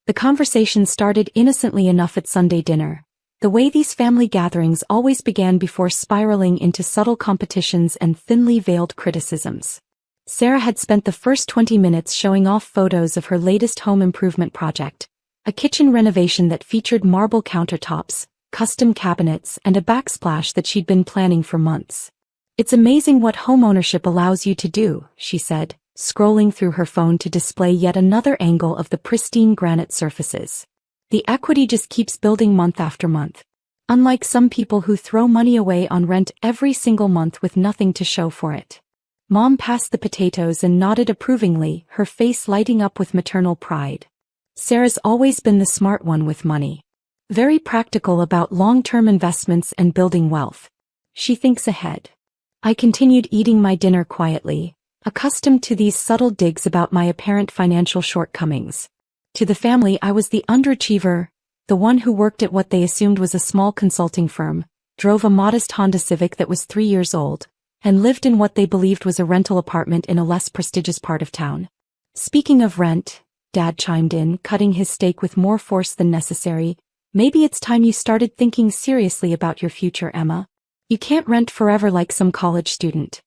The conversation started innocently enough at Sunday dinner, the way these family gatherings always began before spiraling into subtle competitions and thinly veiled criticisms. Sarah had spent the first 20 minutes showing off photos of her latest home improvement project, a kitchen renovation that featured marble countertops, custom cabinets, and a backsplash that she'd been planning for months. "It's amazing what homeownership allows you to do," she said, scrolling through her phone to display yet another angle of the pristine granite surfaces. "The equity just keeps building month after month. Unlike some people who throw money away on rent every single month with nothing to show for it." Mom passed the potatoes and nodded approvingly, her face lighting up with maternal pride. Sarah's always been the smart one with money. Very practical about long-term investments and building wealth. She thinks ahead. I continued eating my dinner quietly, accustomed to these subtle digs about my apparent financial shortcomings. To the family, I was the underachiever, the one who worked at what they assumed was a small consulting firm, drove a modest Honda Civic that was 3 years old, and lived in what they believed was a rental apartment in a less prestigious part of town. "Speaking of rent," Dad chimed in, cutting his steak with more force than necessary, "maybe it's time you started thinking seriously about your future, Emma. You can't rent forever like some college student.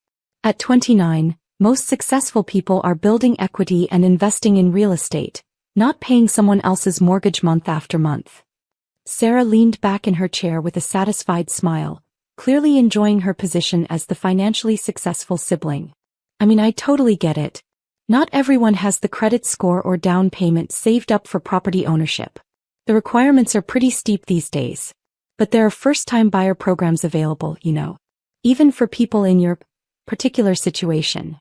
At 29, most successful people are building equity and investing in real estate, not paying someone else's mortgage month after month." Sarah leaned back in her chair with a satisfied smile, clearly enjoying her position as the financially successful sibling. "I mean, I totally get it. Not everyone has the credit score or down payment saved up for property ownership. The requirements are pretty steep these days. But there are first-time buyer programs available, you know. Even for people in your particular situation."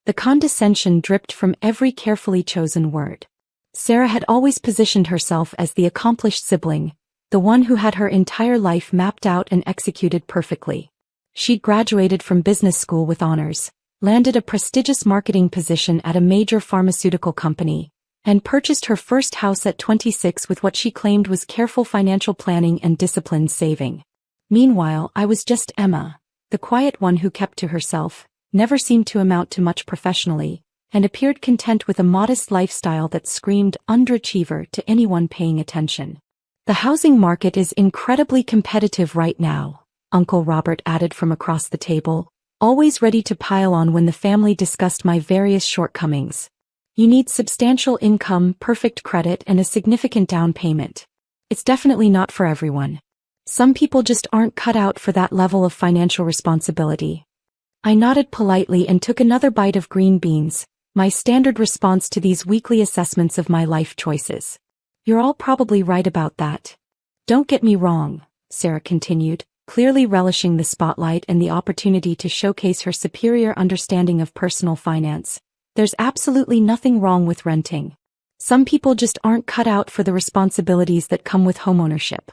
The condescension dripped from every carefully chosen word. Sarah had always positioned herself as the accomplished sibling, the one who had her entire life mapped out and executed perfectly. She'd graduated from business school with honors, landed a prestigious marketing position at a major pharmaceutical company, and purchased her first house at 26 with what she claimed was careful financial planning and disciplined saving. Meanwhile, I was just Emma, the quiet one who kept to herself, never seemed to amount to much professionally, and appeared content with a modest lifestyle that screamed underachiever to anyone paying attention. "The housing market is incredibly competitive right now," Uncle Robert added from across the table, always ready to pile on when the family discussed my various shortcomings. "You need substantial income, perfect credit, and a significant down payment. It's definitely not for everyone. Some people just aren't cut out for that level of financial responsibility." I nodded politely and took another bite of green beans, my standard response to these weekly assessments of my life choices. "You're all probably right about that. Don't get me wrong," Sarah continued, clearly relishing the spotlight and the opportunity to showcase her superior understanding of personal finance. "There's absolutely nothing wrong with renting. Some people just aren't cut out for the responsibilities that come with homeownership.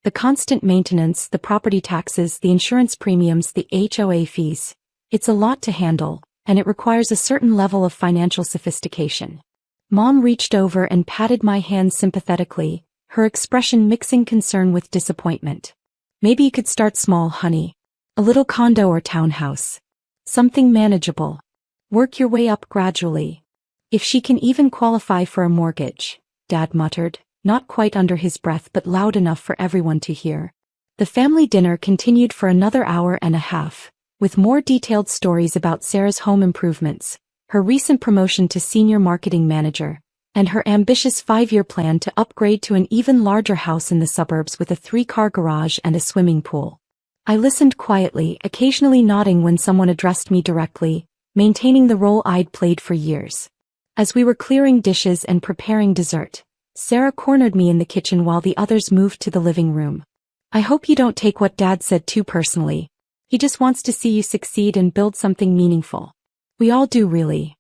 The constant maintenance, the property taxes, the insurance premiums, the HOA fees. It's a lot to handle, and it requires a certain level of financial sophistication." Mom reached over and patted my hand sympathetically, her expression mixing concern with disappointment. "Maybe you could start small, honey. A little condo or townhouse. Something manageable. Work your way up gradually. If she can even qualify for a mortgage," Dad muttered, not quite under his breath but loud enough for everyone to hear. The family dinner continued for another hour and a half, with more detailed stories about Sarah's home improvements, her recent promotion to senior marketing manager, and her ambitious 5-year plan to upgrade to an even larger house in the suburbs with a 3-car garage and a swimming pool. I listened quietly, occasionally nodding when someone addressed me directly, maintaining the role I'd played for years. As we were clearing dishes and preparing dessert, Sarah cornered me in the kitchen while the others moved to the living room. "I hope you don't take what Dad said too personally. He just wants to see you succeed and build something meaningful. We all do, really."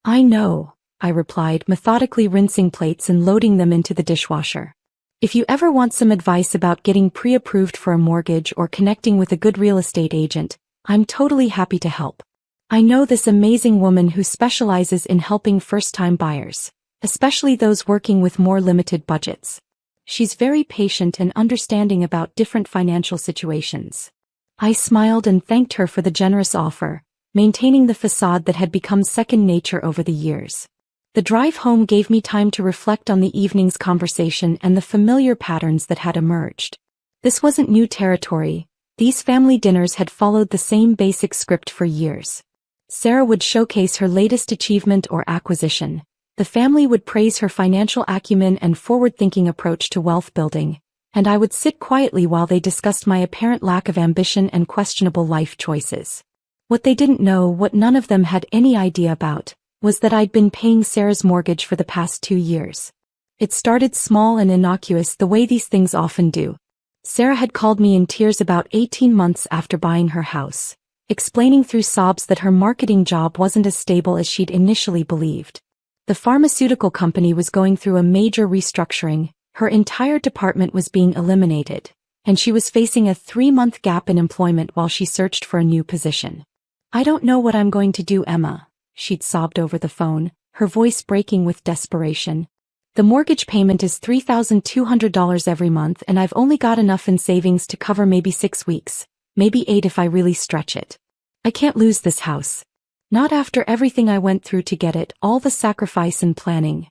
"I know," I replied, methodically rinsing plates and loading them into the dishwasher. "If you ever want some advice about getting pre-approved for a mortgage or connecting with a good real estate agent, I'm totally happy to help. I know this amazing woman who specializes in helping first-time buyers, especially those working with more limited budgets. She's very patient and understanding about different financial situations." I smiled and thanked her for the generous offer, maintaining the facade that had become second nature over the years. The drive home gave me time to reflect on the evening's conversation and the familiar patterns that had emerged. This wasn't new territory. These family dinners had followed the same basic script for years. Sarah would showcase her latest achievement or acquisition. The family would praise her financial acumen and forward-thinking approach to wealth building, and I would sit quietly while they discussed my apparent lack of ambition and questionable life choices. What they didn't know, what none of them had any idea about, was that I'd been paying Sarah's mortgage for the past 2 years. It started small and innocuous the way these things often do. Sarah had called me in tears about 18 months after buying her house, explaining through sobs that her marketing job wasn't as stable as she'd initially believed. The pharmaceutical company was going through a major restructuring, her entire department was being eliminated, and she was facing a 3-month gap in employment while she searched for a new position. "I don't know what I'm going to do, Emma," she'd sobbed over the phone, her voice breaking with desperation. "The mortgage payment is $3,200 every month and I've only got enough in savings to cover maybe 6 weeks, maybe 8 if I really stretch it. I can't lose this house. Not after everything I went through to get it, all the sacrifice and planning."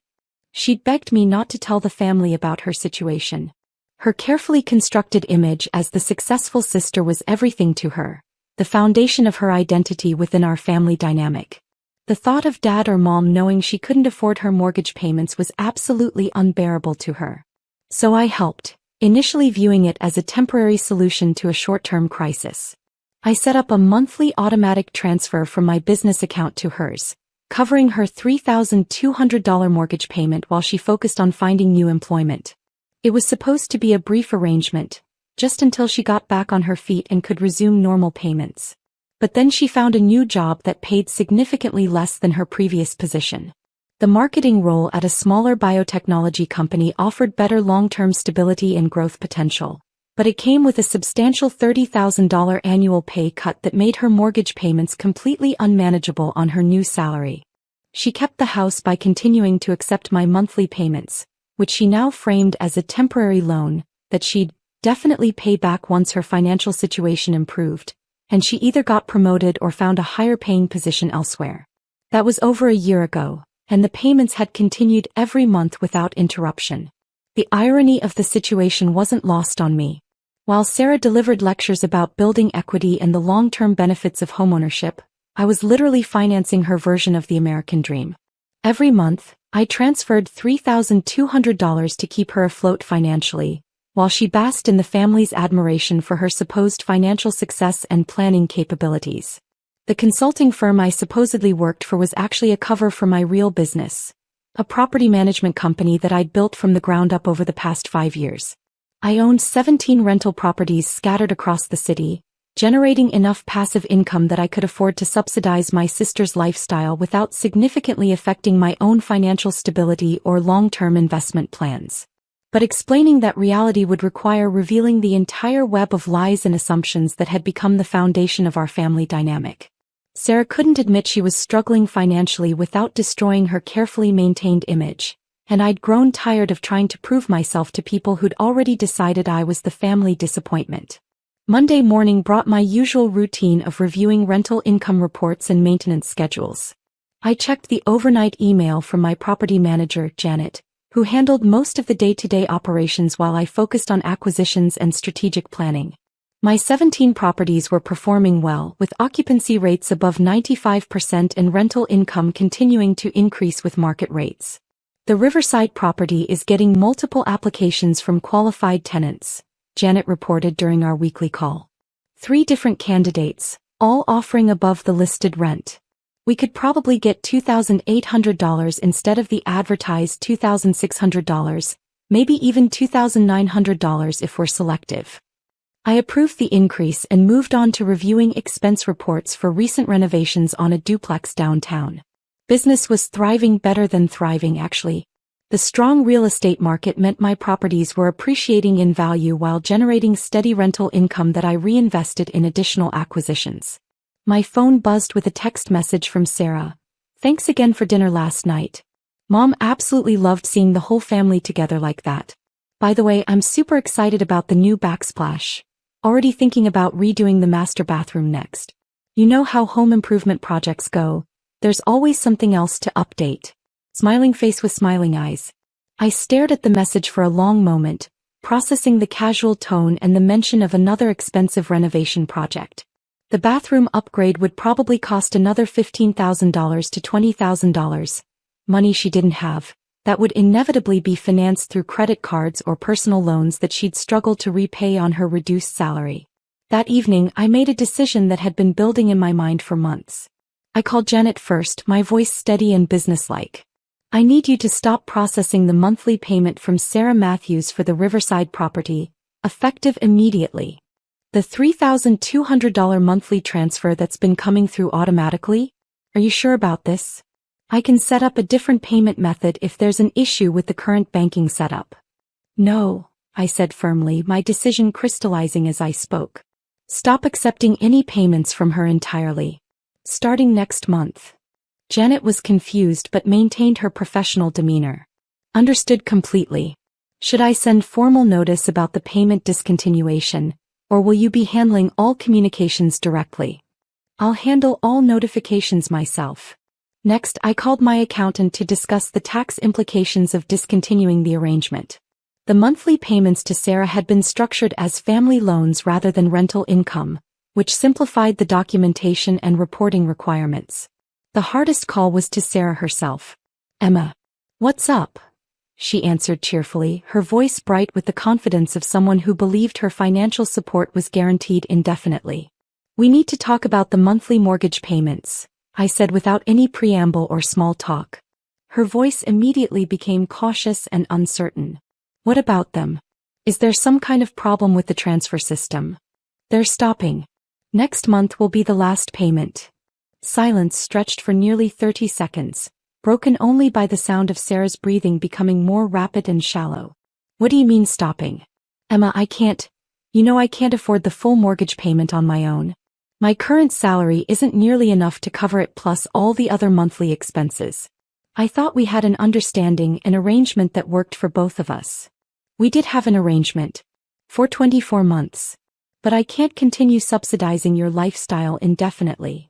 She'd begged me not to tell the family about her situation. Her carefully constructed image as the successful sister was everything to her, the foundation of her identity within our family dynamic. The thought of dad or mom knowing she couldn't afford her mortgage payments was absolutely unbearable to her. So I helped, initially viewing it as a temporary solution to a short-term crisis. I set up a monthly automatic transfer from my business account to hers, covering her $3,200 mortgage payment while she focused on finding new employment. It was supposed to be a brief arrangement, just until she got back on her feet and could resume normal payments. But then she found a new job that paid significantly less than her previous position. The marketing role at a smaller biotechnology company offered better long-term stability and growth potential, but it came with a substantial $30,000 annual pay cut that made her mortgage payments completely unmanageable on her new salary. She kept the house by continuing to accept my monthly payments, which she now framed as a temporary loan that she'd definitely pay back once her financial situation improved, and she either got promoted or found a higher-paying position elsewhere. That was over a year ago, and the payments had continued every month without interruption. The irony of the situation wasn't lost on me. While Sarah delivered lectures about building equity and the long-term benefits of homeownership, I was literally financing her version of the American dream. Every month, I transferred $3,200 to keep her afloat financially, while she basked in the family's admiration for her supposed financial success and planning capabilities. The consulting firm I supposedly worked for was actually a cover for my real business, a property management company that I'd built from the ground up over the past 5 years. I owned 17 rental properties scattered across the city, generating enough passive income that I could afford to subsidize my sister's lifestyle without significantly affecting my own financial stability or long-term investment plans. But explaining that reality would require revealing the entire web of lies and assumptions that had become the foundation of our family dynamic. Sarah couldn't admit she was struggling financially without destroying her carefully maintained image, and I'd grown tired of trying to prove myself to people who'd already decided I was the family disappointment. Monday morning brought my usual routine of reviewing rental income reports and maintenance schedules. I checked the overnight email from my property manager, Janet, who handled most of the day-to-day operations while I focused on acquisitions and strategic planning. My 17 properties were performing well, with occupancy rates above 95% and rental income continuing to increase with market rates. The Riverside property is getting multiple applications from qualified tenants, Janet reported during our weekly call. 3 different candidates, all offering above the listed rent. We could probably get $2,800 instead of the advertised $2,600, maybe even $2,900 if we're selective. I approved the increase and moved on to reviewing expense reports for recent renovations on a duplex downtown. Business was thriving, better than thriving actually. The strong real estate market meant my properties were appreciating in value while generating steady rental income that I reinvested in additional acquisitions. My phone buzzed with a text message from Sarah. "Thanks again for dinner last night. Mom absolutely loved seeing the whole family together like that. By the way, I'm super excited about the new backsplash. Already thinking about redoing the master bathroom next. You know how home improvement projects go, there's always something else to update. Smiling face with smiling eyes. I stared at the message for a long moment, processing the casual tone and the mention of another expensive renovation project. The bathroom upgrade would probably cost another $15,000 to $20,000. Money she didn't have, that would inevitably be financed through credit cards or personal loans that she'd struggle to repay on her reduced salary. That evening, I made a decision that had been building in my mind for months. I called Janet first, my voice steady and businesslike. I need you to stop processing the monthly payment from Sarah Matthews for the Riverside property, effective immediately. The $3,200 monthly transfer that's been coming through automatically? Are you sure about this? I can set up a different payment method if there's an issue with the current banking setup. No, I said firmly, my decision crystallizing as I spoke. Stop accepting any payments from her entirely. Starting next month. Janet was confused but maintained her professional demeanor. Understood completely. Should I send formal notice about the payment discontinuation, or will you be handling all communications directly? I'll handle all notifications myself. Next, I called my accountant to discuss the tax implications of discontinuing the arrangement. The monthly payments to Sarah had been structured as family loans rather than rental income, which simplified the documentation and reporting requirements. The hardest call was to Sarah herself. Emma. What's up? She answered cheerfully, her voice bright with the confidence of someone who believed her financial support was guaranteed indefinitely. We need to talk about the monthly mortgage payments, I said without any preamble or small talk. Her voice immediately became cautious and uncertain. What about them? Is there some kind of problem with the transfer system? They're stopping. Next month will be the last payment. Silence stretched for nearly 30 seconds, broken only by the sound of Sarah's breathing becoming more rapid and shallow. What do you mean stopping? Emma, I can't afford the full mortgage payment on my own. My current salary isn't nearly enough to cover it plus all the other monthly expenses. I thought we had an understanding, an arrangement that worked for both of us. We did have an arrangement. For 24 months. But I can't continue subsidizing your lifestyle indefinitely.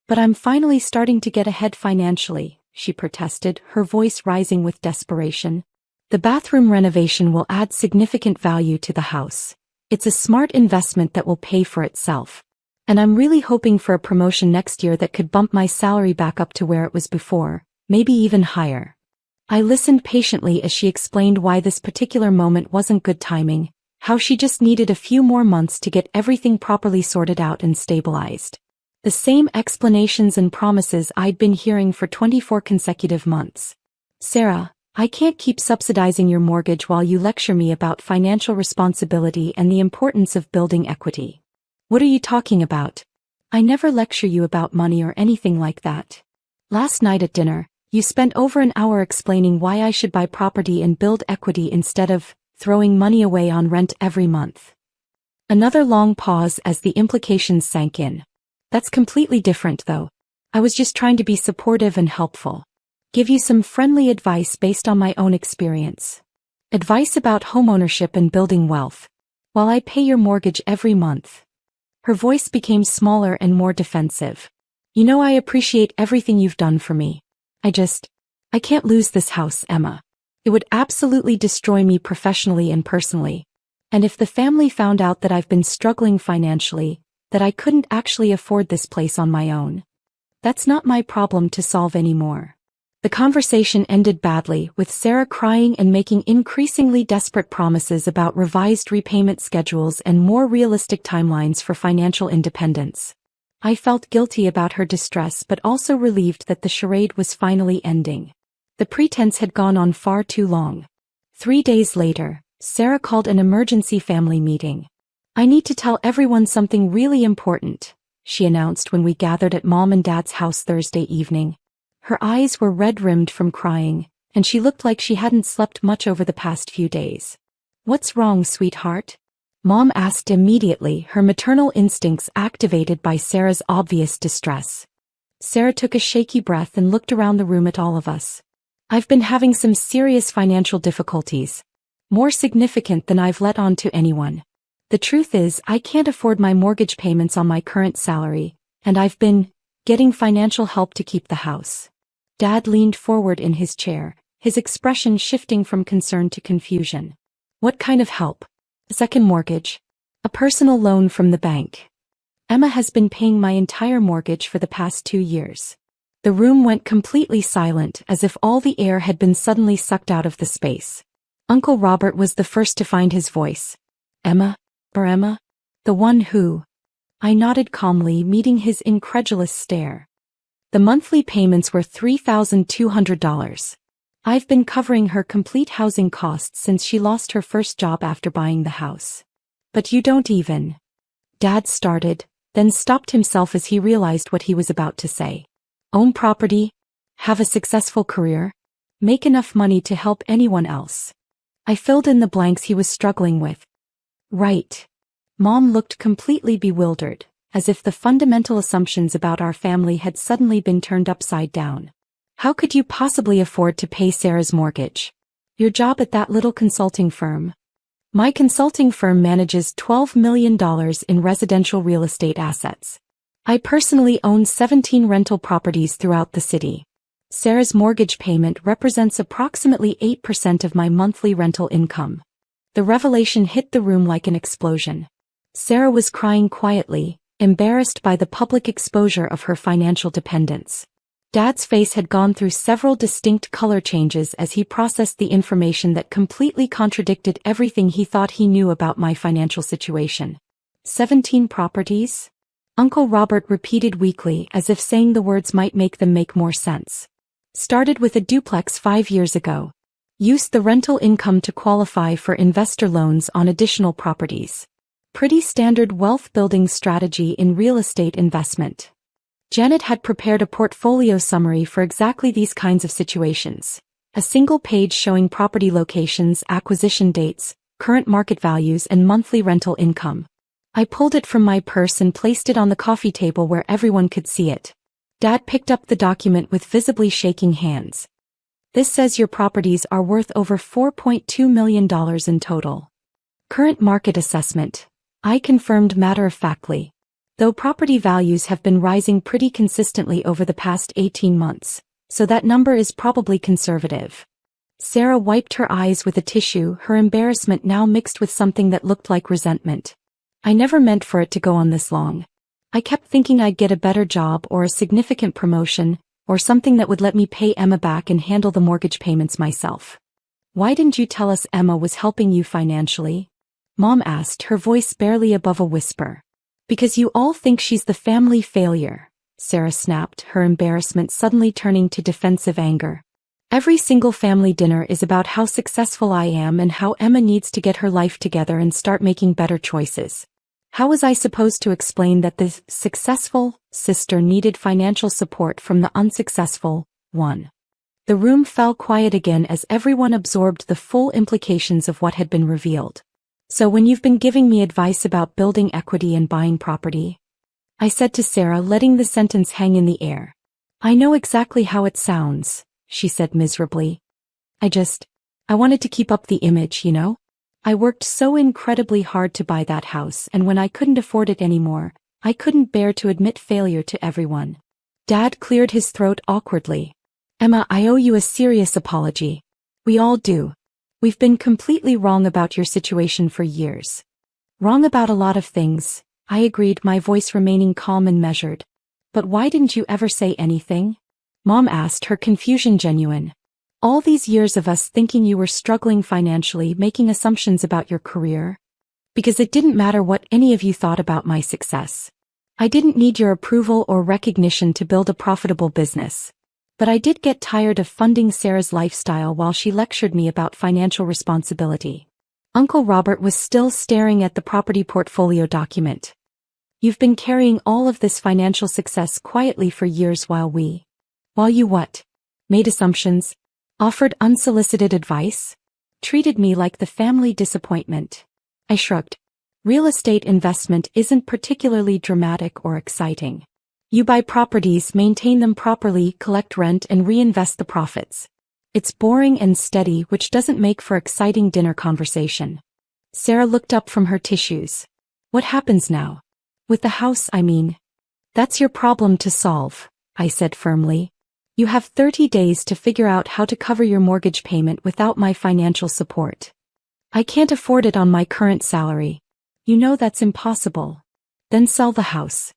But I'm finally starting to get ahead financially, she protested, her voice rising with desperation. The bathroom renovation will add significant value to the house. It's a smart investment that will pay for itself. And I'm really hoping for a promotion next year that could bump my salary back up to where it was before, maybe even higher. I listened patiently as she explained why this particular moment wasn't good timing, how she just needed a few more months to get everything properly sorted out and stabilized. The same explanations and promises I'd been hearing for 24 consecutive months. Sarah, I can't keep subsidizing your mortgage while you lecture me about financial responsibility and the importance of building equity. What are you talking about? I never lecture you about money or anything like that. Last night at dinner, you spent over an hour explaining why I should buy property and build equity instead of throwing money away on rent every month. Another long pause as the implications sank in. That's completely different though. I was just trying to be supportive and helpful. Give you some friendly advice based on my own experience. Advice about homeownership and building wealth. While I pay your mortgage every month. Her voice became smaller and more defensive. You know I appreciate everything you've done for me. I can't lose this house, Emma. It would absolutely destroy me professionally and personally. And if the family found out that I've been struggling financially, that I couldn't actually afford this place on my own. That's not my problem to solve anymore. The conversation ended badly, with Sarah crying and making increasingly desperate promises about revised repayment schedules and more realistic timelines for financial independence. I felt guilty about her distress but also relieved that the charade was finally ending. The pretense had gone on far too long. 3 days later, Sarah called an emergency family meeting. I need to tell everyone something really important, she announced when we gathered at Mom and Dad's house Thursday evening. Her eyes were red-rimmed from crying, and she looked like she hadn't slept much over the past few days. What's wrong, sweetheart? Mom asked immediately, her maternal instincts activated by Sarah's obvious distress. Sarah took a shaky breath and looked around the room at all of us. I've been having some serious financial difficulties. More significant than I've let on to anyone. The truth is, I can't afford my mortgage payments on my current salary, and I've been getting financial help to keep the house. Dad leaned forward in his chair, his expression shifting from concern to confusion. What kind of help? A second mortgage? A personal loan from the bank? Emma has been paying my entire mortgage for the past 2 years. The room went completely silent, as if all the air had been suddenly sucked out of the space. Uncle Robert was the first to find his voice. Emma? Emma? The one who? I nodded calmly, meeting his incredulous stare. The monthly payments were $3,200. I've been covering her complete housing costs since she lost her first job after buying the house. But you don't even. Dad started, then stopped himself as he realized what he was about to say. Own property? Have a successful career? Make enough money to help anyone else? I filled in the blanks he was struggling with. Right. Mom looked completely bewildered, as if the fundamental assumptions about our family had suddenly been turned upside down. How could you possibly afford to pay Sarah's mortgage? Your job at that little consulting firm? My consulting firm manages $12 million in residential real estate assets. I personally own 17 rental properties throughout the city. Sarah's mortgage payment represents approximately 8% of my monthly rental income. The revelation hit the room like an explosion. Sarah was crying quietly, embarrassed by the public exposure of her financial dependence. Dad's face had gone through several distinct color changes as he processed the information that completely contradicted everything he thought he knew about my financial situation. 17 properties? Uncle Robert repeated weakly, as if saying the words might make them make more sense. Started with a duplex 5 years ago. Used the rental income to qualify for investor loans on additional properties. Pretty standard wealth-building strategy in real estate investment. Janet had prepared a portfolio summary for exactly these kinds of situations. A single page showing property locations, acquisition dates, current market values, and monthly rental income. I pulled it from my purse and placed it on the coffee table where everyone could see it. Dad picked up the document with visibly shaking hands. This says your properties are worth over $4.2 million in total. Current market assessment. I confirmed matter-of-factly. Though property values have been rising pretty consistently over the past 18 months, so that number is probably conservative. Sarah wiped her eyes with a tissue, her embarrassment now mixed with something that looked like resentment. I never meant for it to go on this long. I kept thinking I'd get a better job or a significant promotion, or something that would let me pay Emma back and handle the mortgage payments myself. Why didn't you tell us Emma was helping you financially? Mom asked, her voice barely above a whisper. Because you all think she's the family failure, Sarah snapped, her embarrassment suddenly turning to defensive anger. Every single family dinner is about how successful I am and how Emma needs to get her life together and start making better choices. How was I supposed to explain that the successful sister needed financial support from the unsuccessful one? The room fell quiet again as everyone absorbed the full implications of what had been revealed. So when you've been giving me advice about building equity and buying property? I said to Sarah, letting the sentence hang in the air. I know exactly how it sounds, she said miserably. I wanted to keep up the image, you know? I worked so incredibly hard to buy that house, and when I couldn't afford it anymore, I couldn't bear to admit failure to everyone. Dad cleared his throat awkwardly. Emma, I owe you a serious apology. We all do. We've been completely wrong about your situation for years. Wrong about a lot of things, I agreed, my voice remaining calm and measured. But why didn't you ever say anything? Mom asked, her confusion genuine. All these years of us thinking you were struggling financially, making assumptions about your career? Because it didn't matter what any of you thought about my success. I didn't need your approval or recognition to build a profitable business. But I did get tired of funding Sarah's lifestyle while she lectured me about financial responsibility. Uncle Robert was still staring at the property portfolio document. You've been carrying all of this financial success quietly for years while you what? Made assumptions? Offered unsolicited advice? Treated me like the family disappointment. I shrugged. Real estate investment isn't particularly dramatic or exciting. You buy properties, maintain them properly, collect rent, and reinvest the profits. It's boring and steady, which doesn't make for exciting dinner conversation. Sarah looked up from her tissues. What happens now? With the house, I mean. That's your problem to solve, I said firmly. You have 30 days to figure out how to cover your mortgage payment without my financial support. I can't afford it on my current salary. You know that's impossible. Then sell the house.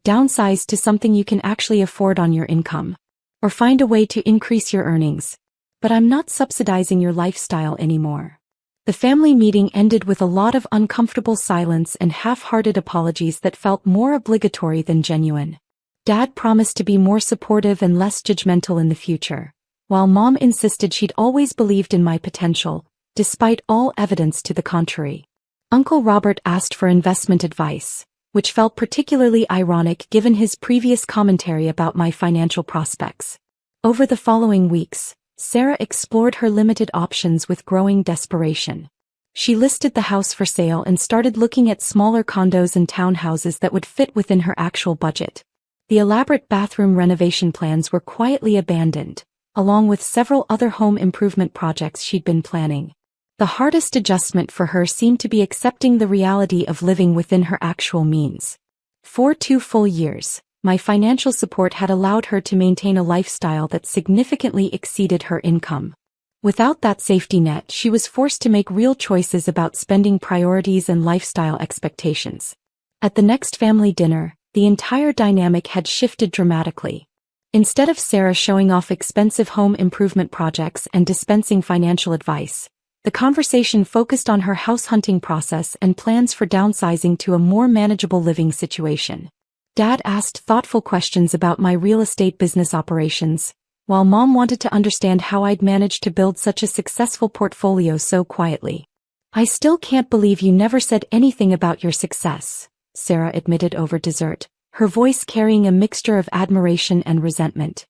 Downsize to something you can actually afford on your income. Or find a way to increase your earnings. But I'm not subsidizing your lifestyle anymore. The family meeting ended with a lot of uncomfortable silence and half-hearted apologies that felt more obligatory than genuine. Dad promised to be more supportive and less judgmental in the future, while Mom insisted she'd always believed in my potential, despite all evidence to the contrary. Uncle Robert asked for investment advice, which felt particularly ironic given his previous commentary about my financial prospects. Over the following weeks, Sarah explored her limited options with growing desperation. She listed the house for sale and started looking at smaller condos and townhouses that would fit within her actual budget. The elaborate bathroom renovation plans were quietly abandoned, along with several other home improvement projects she'd been planning. The hardest adjustment for her seemed to be accepting the reality of living within her actual means. For 2 full years, my financial support had allowed her to maintain a lifestyle that significantly exceeded her income. Without that safety net, she was forced to make real choices about spending priorities and lifestyle expectations. At the next family dinner, the entire dynamic had shifted dramatically. Instead of Sarah showing off expensive home improvement projects and dispensing financial advice, the conversation focused on her house hunting process and plans for downsizing to a more manageable living situation. Dad asked thoughtful questions about my real estate business operations, while Mom wanted to understand how I'd managed to build such a successful portfolio so quietly. I still can't believe you never said anything about your success, Sarah admitted over dessert, her voice carrying a mixture of admiration and resentment.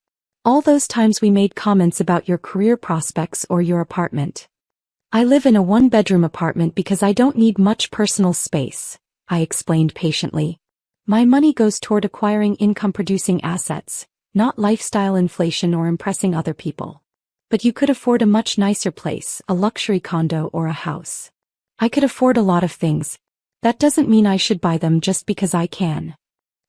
All those times we made comments about your career prospects or your apartment. I live in a 1-bedroom apartment because I don't need much personal space, I explained patiently. My money goes toward acquiring income-producing assets, not lifestyle inflation or impressing other people. But you could afford a much nicer place, a luxury condo or a house. I could afford a lot of things. That doesn't mean I should buy them just because I can.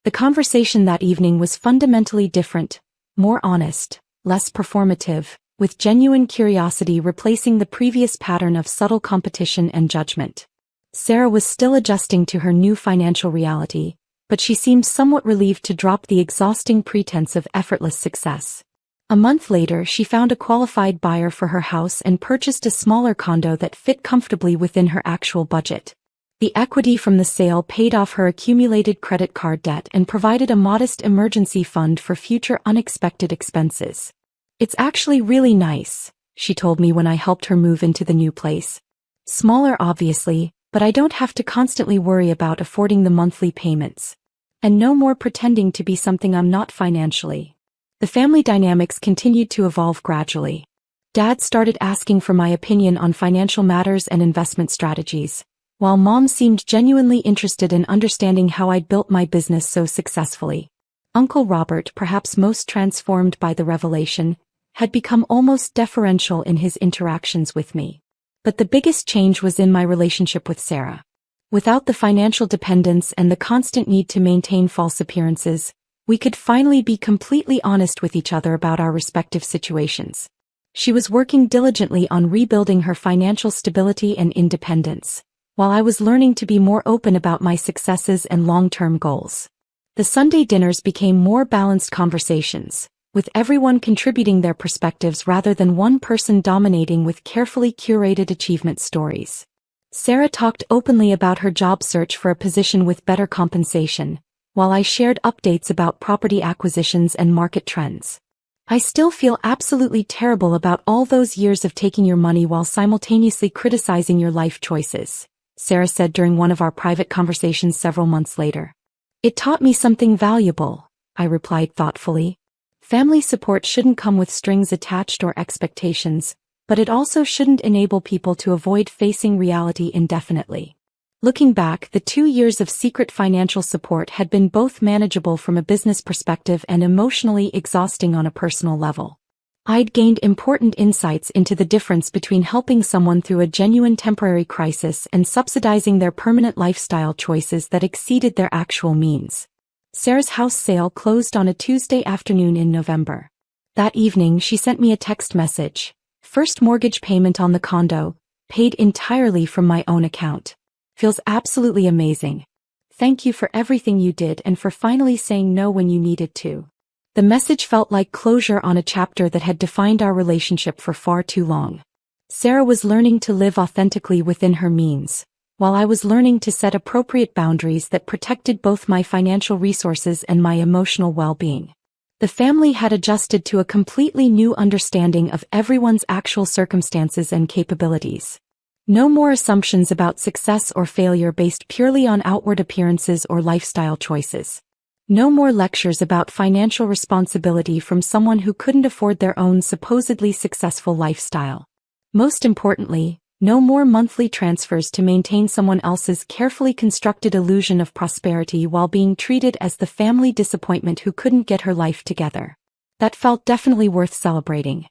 The conversation that evening was fundamentally different, more honest, less performative, with genuine curiosity replacing the previous pattern of subtle competition and judgment. Sarah was still adjusting to her new financial reality, but she seemed somewhat relieved to drop the exhausting pretense of effortless success. A month later, she found a qualified buyer for her house and purchased a smaller condo that fit comfortably within her actual budget. The equity from the sale paid off her accumulated credit card debt and provided a modest emergency fund for future unexpected expenses. It's actually really nice, she told me when I helped her move into the new place. Smaller obviously, but I don't have to constantly worry about affording the monthly payments. And no more pretending to be something I'm not financially. The family dynamics continued to evolve gradually. Dad started asking for my opinion on financial matters and investment strategies, while Mom seemed genuinely interested in understanding how I'd built my business so successfully. Uncle Robert, perhaps most transformed by the revelation, had become almost deferential in his interactions with me. But the biggest change was in my relationship with Sarah. Without the financial dependence and the constant need to maintain false appearances, we could finally be completely honest with each other about our respective situations. She was working diligently on rebuilding her financial stability and independence, while I was learning to be more open about my successes and long-term goals. The Sunday dinners became more balanced conversations, with everyone contributing their perspectives rather than one person dominating with carefully curated achievement stories. Sarah talked openly about her job search for a position with better compensation, while I shared updates about property acquisitions and market trends. I still feel absolutely terrible about all those years of taking your money while simultaneously criticizing your life choices, Sarah said during one of our private conversations several months later. It taught me something valuable, I replied thoughtfully. Family support shouldn't come with strings attached or expectations, but it also shouldn't enable people to avoid facing reality indefinitely. Looking back, the 2 years of secret financial support had been both manageable from a business perspective and emotionally exhausting on a personal level. I'd gained important insights into the difference between helping someone through a genuine temporary crisis and subsidizing their permanent lifestyle choices that exceeded their actual means. Sarah's house sale closed on a Tuesday afternoon in November. That evening she sent me a text message. First mortgage payment on the condo, paid entirely from my own account. Feels absolutely amazing. Thank you for everything you did and for finally saying no when you needed to. The message felt like closure on a chapter that had defined our relationship for far too long. Sarah was learning to live authentically within her means, while I was learning to set appropriate boundaries that protected both my financial resources and my emotional well-being. The family had adjusted to a completely new understanding of everyone's actual circumstances and capabilities. No more assumptions about success or failure based purely on outward appearances or lifestyle choices. No more lectures about financial responsibility from someone who couldn't afford their own supposedly successful lifestyle. Most importantly, no more monthly transfers to maintain someone else's carefully constructed illusion of prosperity while being treated as the family disappointment who couldn't get her life together. That felt definitely worth celebrating.